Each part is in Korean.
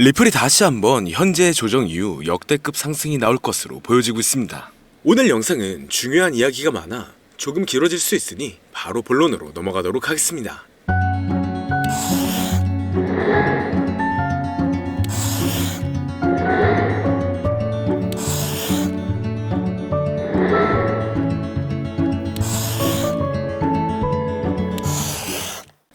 리플이 다시 한번 현재 조정 이후 역대급 상승이 나올 것으로 보여지고 있습니다. 오늘 영상은 중요한 이야기가 많아 조금 길어질 수 있으니 바로 본론으로 넘어가도록 하겠습니다.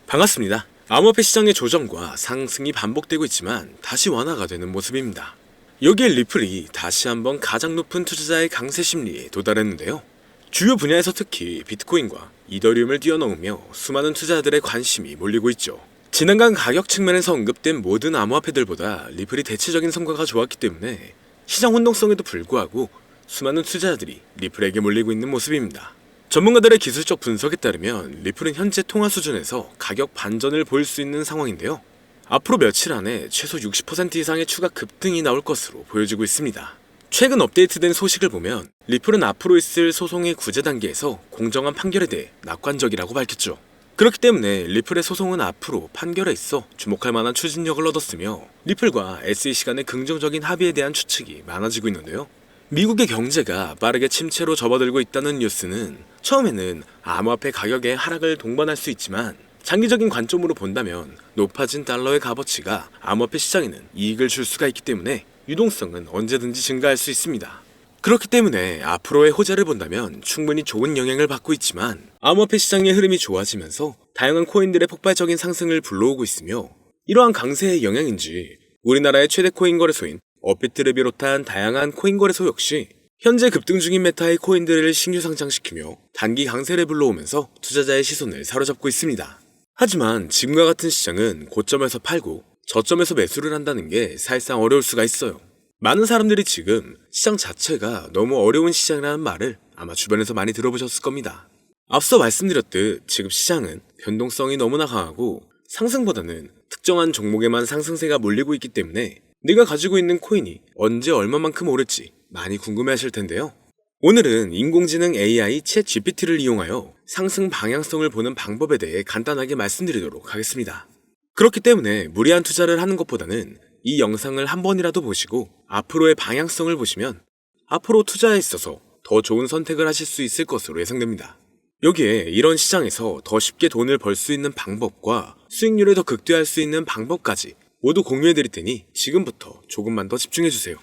반갑습니다. 암호화폐 시장의 조정과 상승이 반복되고 있지만 다시 완화가 되는 모습입니다. 여기에 리플이 다시 한번 가장 높은 투자자의 강세 심리에 도달했는데요. 주요 분야에서 특히 비트코인과 이더리움을 뛰어넘으며 수많은 투자자들의 관심이 몰리고 있죠. 지난간 가격 측면에서 언급된 모든 암호화폐들보다 리플이 대체적인 성과가 좋았기 때문에 시장 혼동성에도 불구하고 수많은 투자자들이 리플에게 몰리고 있는 모습입니다. 전문가들의 기술적 분석에 따르면 리플은 현재 통화 수준에서 가격 반전을 보일 수 있는 상황인데요. 앞으로 며칠 안에 최소 60% 이상의 추가 급등이 나올 것으로 보여지고 있습니다. 최근 업데이트된 소식을 보면 리플은 앞으로 있을 소송의 구제 단계에서 공정한 판결에 대해 낙관적이라고 밝혔죠. 그렇기 때문에 리플의 소송은 앞으로 판결에 있어 주목할 만한 추진력을 얻었으며 리플과 SEC 간의 긍정적인 합의에 대한 추측이 많아지고 있는데요. 미국의 경제가 빠르게 침체로 접어들고 있다는 뉴스는 처음에는 암호화폐 가격의 하락을 동반할 수 있지만 장기적인 관점으로 본다면 높아진 달러의 값어치가 암호화폐 시장에는 이익을 줄 수가 있기 때문에 유동성은 언제든지 증가할 수 있습니다. 그렇기 때문에 앞으로의 호재를 본다면 충분히 좋은 영향을 받고 있지만 암호화폐 시장의 흐름이 좋아지면서 다양한 코인들의 폭발적인 상승을 불러오고 있으며 이러한 강세의 영향인지 우리나라의 최대 코인 거래소인 업비트를 비롯한 다양한 코인 거래소 역시 현재 급등 중인 메타의 코인들을 신규 상장시키며 단기 강세를 불러오면서 투자자의 시선을 사로잡고 있습니다. 하지만 지금과 같은 시장은 고점에서 팔고 저점에서 매수를 한다는 게 사실상 어려울 수가 있어요. 많은 사람들이 지금 시장 자체가 너무 어려운 시장이라는 말을 아마 주변에서 많이 들어보셨을 겁니다. 앞서 말씀드렸듯 지금 시장은 변동성이 너무나 강하고 상승보다는 특정한 종목에만 상승세가 몰리고 있기 때문에 내가 가지고 있는 코인이 언제 얼마만큼 오를지 많이 궁금해하실 텐데요. 오늘은 인공지능 AI 챗 GPT를 이용하여 상승 방향성을 보는 방법에 대해 간단하게 말씀드리도록 하겠습니다. 그렇기 때문에 무리한 투자를 하는 것보다는 이 영상을 한 번이라도 보시고 앞으로의 방향성을 보시면 앞으로 투자에 있어서 더 좋은 선택을 하실 수 있을 것으로 예상됩니다. 여기에 이런 시장에서 더 쉽게 돈을 벌 수 있는 방법과 수익률을 더 극대화할 수 있는 방법까지 모두 공유해드릴 테니 지금부터 조금만 더 집중해주세요.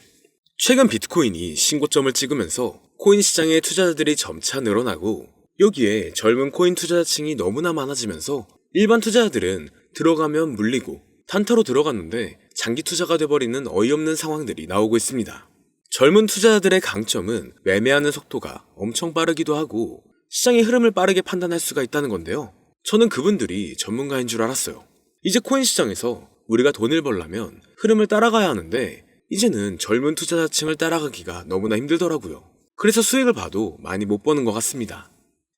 최근 비트코인이 신고점을 찍으면서 코인 시장의 투자자들이 점차 늘어나고 여기에 젊은 코인 투자자층이 너무나 많아지면서 일반 투자자들은 들어가면 물리고 단타로 들어갔는데 장기 투자가 돼버리는 어이없는 상황들이 나오고 있습니다. 젊은 투자자들의 강점은 매매하는 속도가 엄청 빠르기도 하고 시장의 흐름을 빠르게 판단할 수가 있다는 건데요. 저는 그분들이 전문가인 줄 알았어요. 이제 코인 시장에서 우리가 돈을 벌려면 흐름을 따라가야 하는데 이제는 젊은 투자자층을 따라가기가 너무나 힘들더라고요. 그래서 수익을 봐도 많이 못 버는 것 같습니다.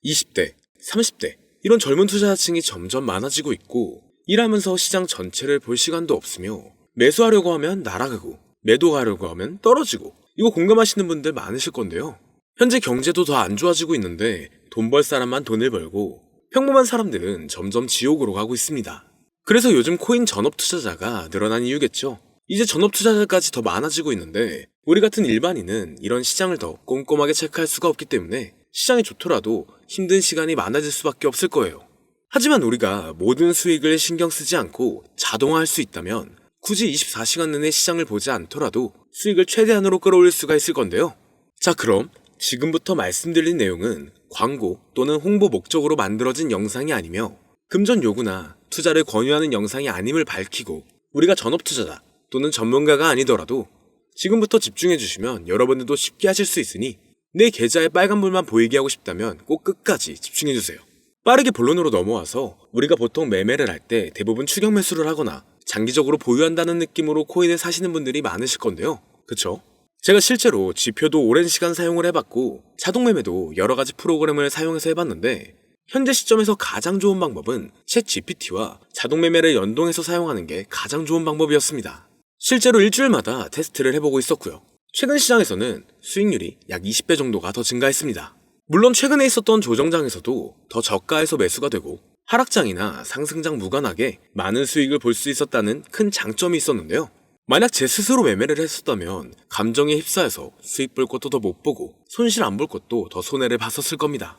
20대, 30대 이런 젊은 투자자층이 점점 많아지고 있고 일하면서 시장 전체를 볼 시간도 없으며 매수하려고 하면 날아가고 매도하려고 하면 떨어지고 이거 공감하시는 분들 많으실 건데요. 현재 경제도 더 안 좋아지고 있는데 돈 벌 사람만 돈을 벌고 평범한 사람들은 점점 지옥으로 가고 있습니다. 그래서 요즘 코인 전업 투자자가 늘어난 이유겠죠. 이제 전업 투자자까지 더 많아지고 있는데 우리 같은 일반인은 이런 시장을 더 꼼꼼하게 체크할 수가 없기 때문에 시장이 좋더라도 힘든 시간이 많아질 수밖에 없을 거예요. 하지만 우리가 모든 수익을 신경 쓰지 않고 자동화할 수 있다면 굳이 24시간 내내 시장을 보지 않더라도 수익을 최대한으로 끌어올릴 수가 있을 건데요. 자, 그럼 지금부터 말씀드린 내용은 광고 또는 홍보 목적으로 만들어진 영상이 아니며 금전 요구나 투자를 권유하는 영상이 아님을 밝히고 우리가 전업 투자자 또는 전문가가 아니더라도 지금부터 집중해 주시면 여러분들도 쉽게 하실 수 있으니 내 계좌에 빨간불만 보이게 하고 싶다면 꼭 끝까지 집중해 주세요. 빠르게 본론으로 넘어와서 우리가 보통 매매를 할 때 대부분 추격 매수를 하거나 장기적으로 보유한다는 느낌으로 코인을 사시는 분들이 많으실 건데요. 그쵸? 제가 실제로 지표도 오랜 시간 사용을 해봤고 자동 매매도 여러 가지 프로그램을 사용해서 해봤는데 현재 시점에서 가장 좋은 방법은 챗 GPT와 자동 매매를 연동해서 사용하는 게 가장 좋은 방법이었습니다. 실제로 일주일마다 테스트를 해보고 있었고요. 최근 시장에서는 수익률이 약 20배 정도가 더 증가했습니다. 물론 최근에 있었던 조정장에서도 더 저가에서 매수가 되고 하락장이나 상승장 무관하게 많은 수익을 볼 수 있었다는 큰 장점이 있었는데요. 만약 제 스스로 매매를 했었다면 감정에 휩싸여서 수익 볼 것도 더 못 보고 손실 안 볼 것도 더 손해를 봤었을 겁니다.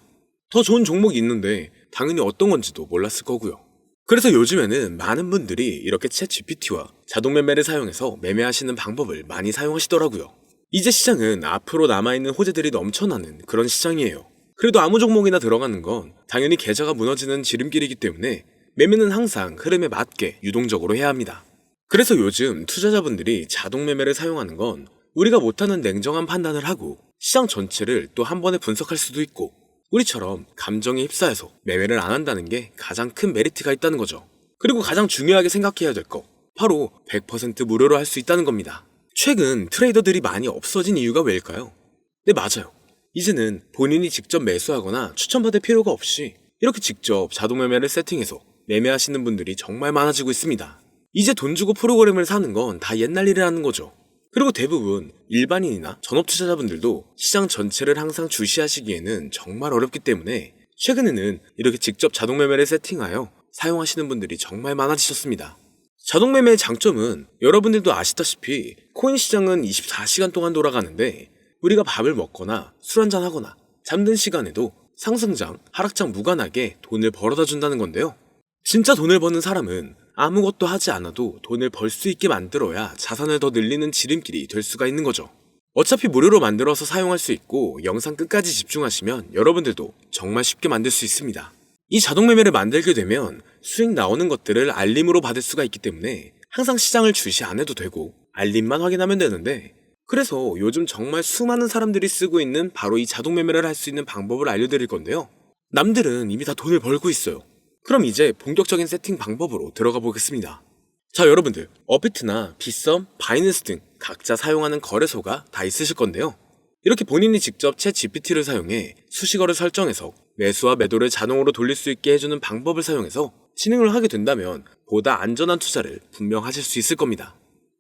더 좋은 종목이 있는데 당연히 어떤 건지도 몰랐을 거고요. 그래서 요즘에는 많은 분들이 이렇게 챗 GPT와 자동 매매를 사용해서 매매하시는 방법을 많이 사용하시더라고요. 이제 시장은 앞으로 남아있는 호재들이 넘쳐나는 그런 시장이에요. 그래도 아무 종목이나 들어가는 건 당연히 계좌가 무너지는 지름길이기 때문에 매매는 항상 흐름에 맞게 유동적으로 해야 합니다. 그래서 요즘 투자자분들이 자동 매매를 사용하는 건 우리가 못하는 냉정한 판단을 하고 시장 전체를 또 한 번에 분석할 수도 있고 우리처럼 감정에 휩싸여서 매매를 안 한다는 게 가장 큰 메리트가 있다는 거죠. 그리고 가장 중요하게 생각해야 될 거 바로 100% 무료로 할 수 있다는 겁니다. 최근 트레이더들이 많이 없어진 이유가 왜일까요? 네, 맞아요. 이제는 본인이 직접 매수하거나 추천받을 필요가 없이 이렇게 직접 자동 매매를 세팅해서 매매하시는 분들이 정말 많아지고 있습니다. 이제 돈 주고 프로그램을 사는 건 다 옛날 일이라는 거죠. 그리고 대부분 일반인이나 전업 투자자분들도 시장 전체를 항상 주시하시기에는 정말 어렵기 때문에 최근에는 이렇게 직접 자동 매매를 세팅하여 사용하시는 분들이 정말 많아지셨습니다. 자동 매매의 장점은 여러분들도 아시다시피 코인 시장은 24시간 동안 돌아가는데 우리가 밥을 먹거나 술 한잔 하거나 잠든 시간에도 상승장, 하락장 무관하게 돈을 벌어다 준다는 건데요. 진짜 돈을 버는 사람은 아무것도 하지 않아도 돈을 벌 수 있게 만들어야 자산을 더 늘리는 지름길이 될 수가 있는 거죠. 어차피 무료로 만들어서 사용할 수 있고 영상 끝까지 집중하시면 여러분들도 정말 쉽게 만들 수 있습니다. 이 자동 매매를 만들게 되면 수익 나오는 것들을 알림으로 받을 수가 있기 때문에 항상 시장을 주시 안 해도 되고 알림만 확인하면 되는데 그래서 요즘 정말 수많은 사람들이 쓰고 있는 바로 이 자동 매매를 할 수 있는 방법을 알려드릴 건데요. 남들은 이미 다 돈을 벌고 있어요. 그럼 이제 본격적인 세팅 방법으로 들어가 보겠습니다. 자, 여러분들 업비트나 빗썸, 바이낸스 등 각자 사용하는 거래소가 다 있으실 건데요. 이렇게 본인이 직접 챗 GPT를 사용해 수식어를 설정해서 매수와 매도를 자동으로 돌릴 수 있게 해주는 방법을 사용해서 진행을 하게 된다면 보다 안전한 투자를 분명 하실 수 있을 겁니다.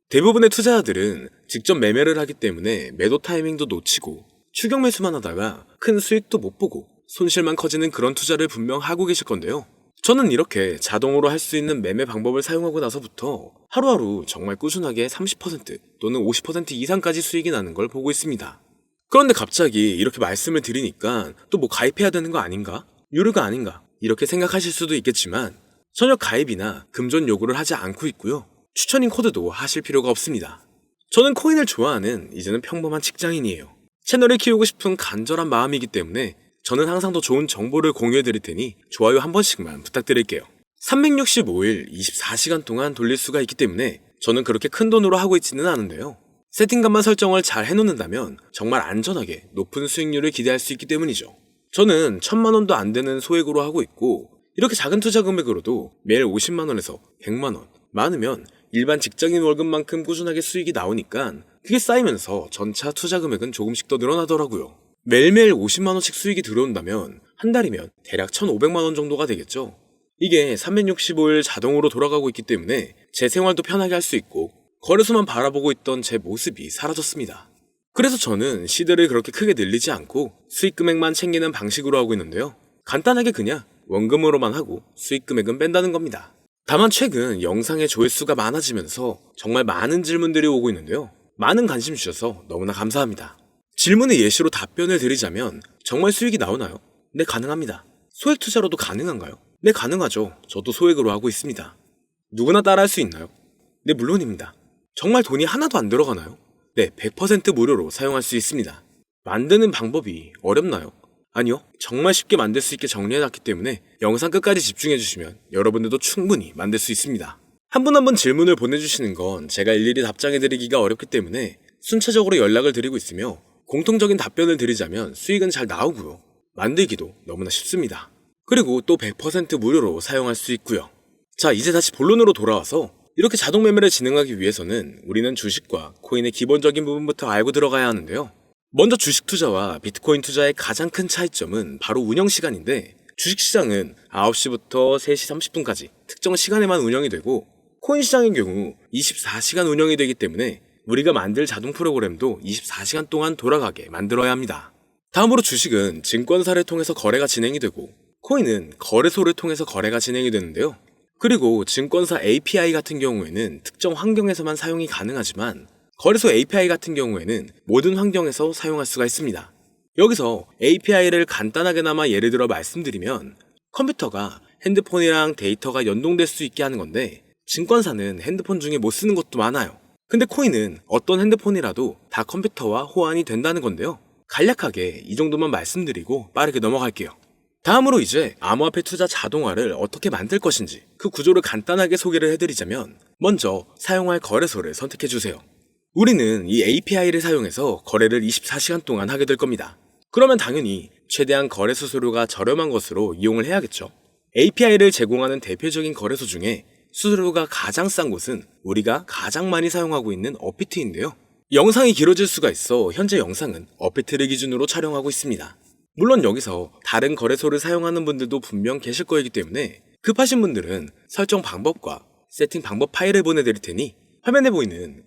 대부분의 투자자들은 직접 매매를 하기 때문에 매도 타이밍도 놓치고 추격 매수만 하다가 큰 수익도 못 보고 손실만 커지는 그런 투자를 분명 하고 계실 건데요. 저는 이렇게 자동으로 할 수 있는 매매 방법을 사용하고 나서부터 하루하루 정말 꾸준하게 30% 또는 50% 이상까지 수익이 나는 걸 보고 있습니다. 그런데 갑자기 이렇게 말씀을 드리니까 또 뭐 가입해야 되는 거 아닌가? 유료가 아닌가? 이렇게 생각하실 수도 있겠지만 전혀 가입이나 금전 요구를 하지 않고 있고요. 추천인 코드도 하실 필요가 없습니다. 저는 코인을 좋아하는 이제는 평범한 직장인이에요. 채널을 키우고 싶은 간절한 마음이기 때문에 저는 항상 더 좋은 정보를 공유해드릴 테니 좋아요 한 번씩만 부탁드릴게요. 365일 24시간 동안 돌릴 수가 있기 때문에 저는 그렇게 큰 돈으로 하고 있지는 않은데요. 세팅값만 설정을 잘 해놓는다면 정말 안전하게 높은 수익률을 기대할 수 있기 때문이죠. 저는 1000만원도 안 되는 소액으로 하고 있고 이렇게 작은 투자 금액으로도 매일 50만원에서 100만원, 많으면 일반 직장인 월급만큼 꾸준하게 수익이 나오니까 그게 쌓이면서 전차 투자 금액은 조금씩 더 늘어나더라고요. 매일매일 50만원씩 수익이 들어온다면 한 달이면 대략 1500만원 정도가 되겠죠. 이게 365일 자동으로 돌아가고 있기 때문에 제 생활도 편하게 할 수 있고 거래소만 바라보고 있던 제 모습이 사라졌습니다. 그래서 저는 시드를 그렇게 크게 늘리지 않고 수익 금액만 챙기는 방식으로 하고 있는데요. 간단하게 그냥 원금으로만 하고 수익 금액은 뺀다는 겁니다. 다만 최근 영상의 조회수가 많아지면서 정말 많은 질문들이 오고 있는데요. 많은 관심 주셔서 너무나 감사합니다. 질문의 예시로 답변을 드리자면 정말 수익이 나오나요? 네, 가능합니다. 소액 투자로도 가능한가요? 네, 가능하죠. 저도 소액으로 하고 있습니다. 누구나 따라할 수 있나요? 네, 물론입니다. 정말 돈이 하나도 안 들어가나요? 네, 100% 무료로 사용할 수 있습니다. 만드는 방법이 어렵나요? 아니요, 정말 쉽게 만들 수 있게 정리해놨기 때문에 영상 끝까지 집중해주시면 여러분들도 충분히 만들 수 있습니다. 한 분 한 분 질문을 보내주시는 건 제가 일일이 답장해드리기가 어렵기 때문에 순차적으로 연락을 드리고 있으며 공통적인 답변을 드리자면 수익은 잘 나오고요. 만들기도 너무나 쉽습니다. 그리고 또 100% 무료로 사용할 수 있고요. 자, 이제 다시 본론으로 돌아와서 이렇게 자동 매매를 진행하기 위해서는 우리는 주식과 코인의 기본적인 부분부터 알고 들어가야 하는데요. 먼저 주식 투자와 비트코인 투자의 가장 큰 차이점은 바로 운영 시간인데 주식시장은 9시부터 3시 30분까지 특정 시간에만 운영이 되고 코인 시장의 경우 24시간 운영이 되기 때문에 우리가 만들 자동 프로그램도 24시간 동안 돌아가게 만들어야 합니다. 다음으로 주식은 증권사를 통해서 거래가 진행이 되고 코인은 거래소를 통해서 거래가 진행이 되는데요. 그리고 증권사 API 같은 경우에는 특정 환경에서만 사용이 가능하지만 거래소 API 같은 경우에는 모든 환경에서 사용할 수가 있습니다. 여기서 API를 간단하게나마 예를 들어 말씀드리면 컴퓨터가 핸드폰이랑 데이터가 연동될 수 있게 하는 건데 증권사는 핸드폰 중에 못 쓰는 것도 많아요. 근데 코인은 어떤 핸드폰이라도 다 컴퓨터와 호환이 된다는 건데요. 간략하게 이 정도만 말씀드리고 빠르게 넘어갈게요. 다음으로 이제 암호화폐 투자 자동화를 어떻게 만들 것인지 그 구조를 간단하게 소개를 해드리자면 먼저 사용할 거래소를 선택해주세요. 우리는 이 API를 사용해서 거래를 24시간 동안 하게 될 겁니다. 그러면 당연히 최대한 거래 수수료가 저렴한 것으로 이용을 해야겠죠. API를 제공하는 대표적인 거래소 중에 수수료가 가장 싼 곳은 우리가 가장 많이 사용하고 있는 업비트인데요. 영상이 길어질 수가 있어 현재 영상은 업비트를 기준으로 촬영하고 있습니다. 물론 여기서 다른 거래소를 사용하는 분들도 분명 계실 거이기 때문에 급하신 분들은 설정 방법과 세팅 방법 파일을 보내드릴 테니 화면에 보이는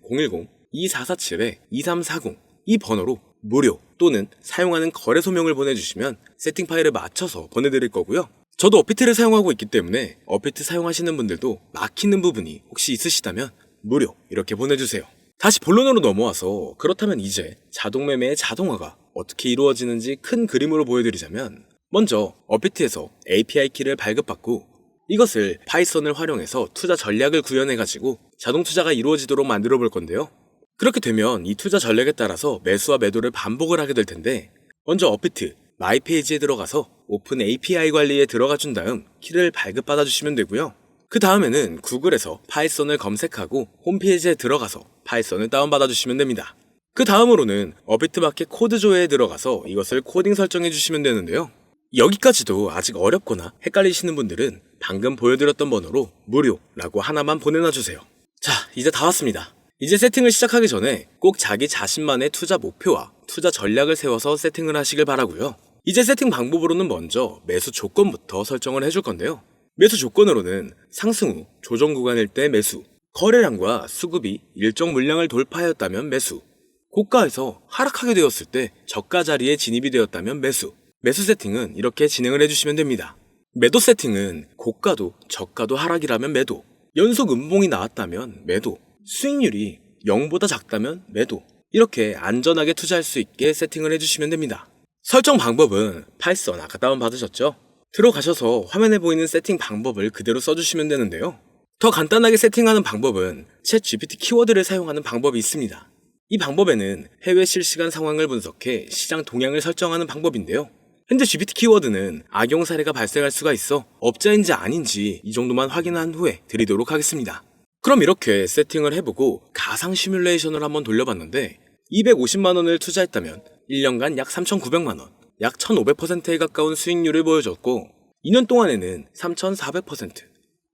010-2447-2340 이 번호로 무료 또는 사용하는 거래소명을 보내주시면 세팅 파일을 맞춰서 보내드릴 거고요. 저도 업비트를 사용하고 있기 때문에 업비트 사용하시는 분들도 막히는 부분이 혹시 있으시다면 무료 이렇게 보내주세요. 다시 본론으로 넘어와서 그렇다면 이제 자동매매의 자동화가 어떻게 이루어지는지 큰 그림으로 보여드리자면 먼저 업비트에서 API 키를 발급받고 이것을 파이썬을 활용해서 투자 전략을 구현해가지고 자동 투자가 이루어지도록 만들어 볼 건데요. 그렇게 되면 이 투자 전략에 따라서 매수와 매도를 반복을 하게 될 텐데 먼저 업비트 마이 페이지에 들어가서 오픈 API 관리에 들어가 준 다음 키를 발급받아 주시면 되고요. 그 다음에는 구글에서 파이썬을 검색하고 홈페이지에 들어가서 파이썬을 다운받아 주시면 됩니다. 그 다음으로는 업비트 마켓 코드 조회에 들어가서 이것을 코딩 설정해 주시면 되는데요. 여기까지도 아직 어렵거나 헷갈리시는 분들은 방금 보여드렸던 번호로 무료라고 하나만 보내놔 주세요. 자, 이제 다 왔습니다. 이제 세팅을 시작하기 전에 꼭 자기 자신만의 투자 목표와 투자 전략을 세워서 세팅을 하시길 바라고요. 이제 세팅 방법으로는 먼저 매수 조건부터 설정을 해줄 건데요. 매수 조건으로는 상승 후 조정 구간일 때 매수, 거래량과 수급이 일정 물량을 돌파하였다면 매수, 고가에서 하락하게 되었을 때 저가 자리에 진입이 되었다면 매수, 매수 세팅은 이렇게 진행을 해주시면 됩니다. 매도 세팅은 고가도 저가도 하락이라면 매도, 연속 음봉이 나왔다면 매도, 수익률이 0보다 작다면 매도, 이렇게 안전하게 투자할 수 있게 세팅을 해주시면 됩니다. 설정 방법은 파이썬 아까 다운받으셨죠? 들어가셔서 화면에 보이는 세팅 방법을 그대로 써주시면 되는데요. 더 간단하게 세팅하는 방법은 챗 GPT 키워드를 사용하는 방법이 있습니다. 이 방법에는 해외 실시간 상황을 분석해 시장 동향을 설정하는 방법인데요. 현재 GPT 키워드는 악용 사례가 발생할 수가 있어 업자인지 아닌지 이 정도만 확인한 후에 드리도록 하겠습니다. 그럼 이렇게 세팅을 해보고 가상 시뮬레이션을 한번 돌려봤는데 250만원을 투자했다면 1년간 약 3,900만원, 약 1,500%에 가까운 수익률을 보여줬고 2년 동안에는 3,400%,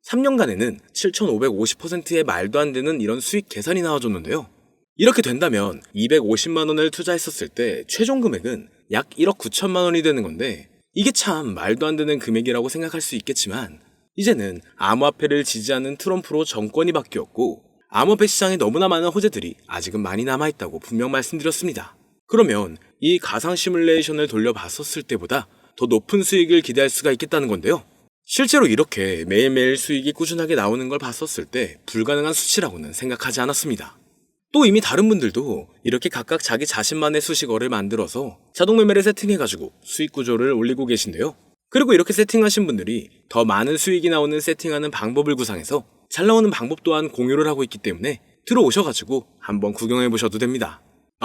3년간에는 7,550%의 말도 안 되는 이런 수익 계산이 나와줬는데요. 이렇게 된다면 250만원을 투자했었을 때 최종 금액은 약 1억 9천만원이 되는 건데 이게 참 말도 안 되는 금액이라고 생각할 수 있겠지만 이제는 암호화폐를 지지하는 트럼프로 정권이 바뀌었고 암호화폐 시장에 너무나 많은 호재들이 아직은 많이 남아있다고 분명 말씀드렸습니다. 그러면 이 가상 시뮬레이션을 돌려봤었을 때보다 더 높은 수익을 기대할 수가 있겠다는 건데요. 실제로 이렇게 매일매일 수익이 꾸준하게 나오는 걸 봤었을 때 불가능한 수치라고는 생각하지 않았습니다. 또 이미 다른 분들도 이렇게 각각 자기 자신만의 수식어를 만들어서 자동매매를 세팅해가지고 수익 구조를 올리고 계신데요. 그리고 이렇게 세팅하신 분들이 더 많은 수익이 나오는 세팅하는 방법을 구상해서 잘 나오는 방법 또한 공유를 하고 있기 때문에 들어오셔가지고 한번 구경해보셔도 됩니다.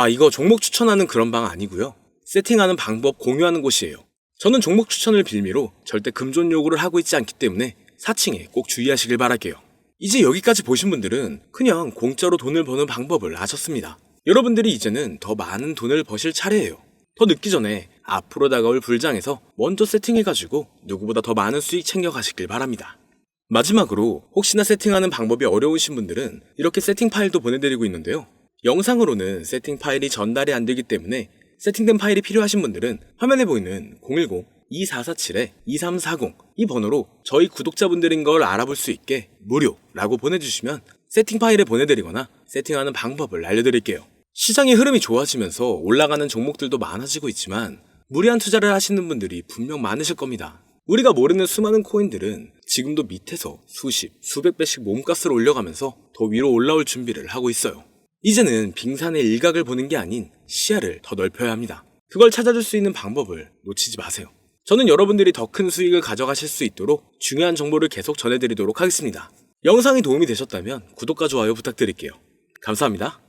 이거 종목 추천하는 그런 방 아니고요. 세팅하는 방법 공유하는 곳이에요. 저는 종목 추천을 빌미로 절대 금전 요구를 하고 있지 않기 때문에 사칭에 꼭 주의하시길 바랄게요. 이제 여기까지 보신 분들은 그냥 공짜로 돈을 버는 방법을 아셨습니다. 여러분들이 이제는 더 많은 돈을 버실 차례예요. 더 늦기 전에 앞으로 다가올 불장에서 먼저 세팅해가지고 누구보다 더 많은 수익 챙겨가시길 바랍니다. 마지막으로 혹시나 세팅하는 방법이 어려우신 분들은 이렇게 세팅 파일도 보내드리고 있는데요. 영상으로는 세팅 파일이 전달이 안 되기 때문에 세팅된 파일이 필요하신 분들은 화면에 보이는 010-2447-2340 이 번호로 저희 구독자분들인 걸 알아볼 수 있게 무료라고 보내주시면 세팅 파일을 보내드리거나 세팅하는 방법을 알려드릴게요. 시장의 흐름이 좋아지면서 올라가는 종목들도 많아지고 있지만 무리한 투자를 하시는 분들이 분명 많으실 겁니다. 우리가 모르는 수많은 코인들은 지금도 밑에서 수십, 수백 배씩 몸값을 올려가면서 더 위로 올라올 준비를 하고 있어요. 이제는 빙산의 일각을 보는 게 아닌 시야를 더 넓혀야 합니다. 그걸 찾아줄 수 있는 방법을 놓치지 마세요. 저는 여러분들이 더 큰 수익을 가져가실 수 있도록 중요한 정보를 계속 전해드리도록 하겠습니다. 영상이 도움이 되셨다면 구독과 좋아요 부탁드릴게요. 감사합니다.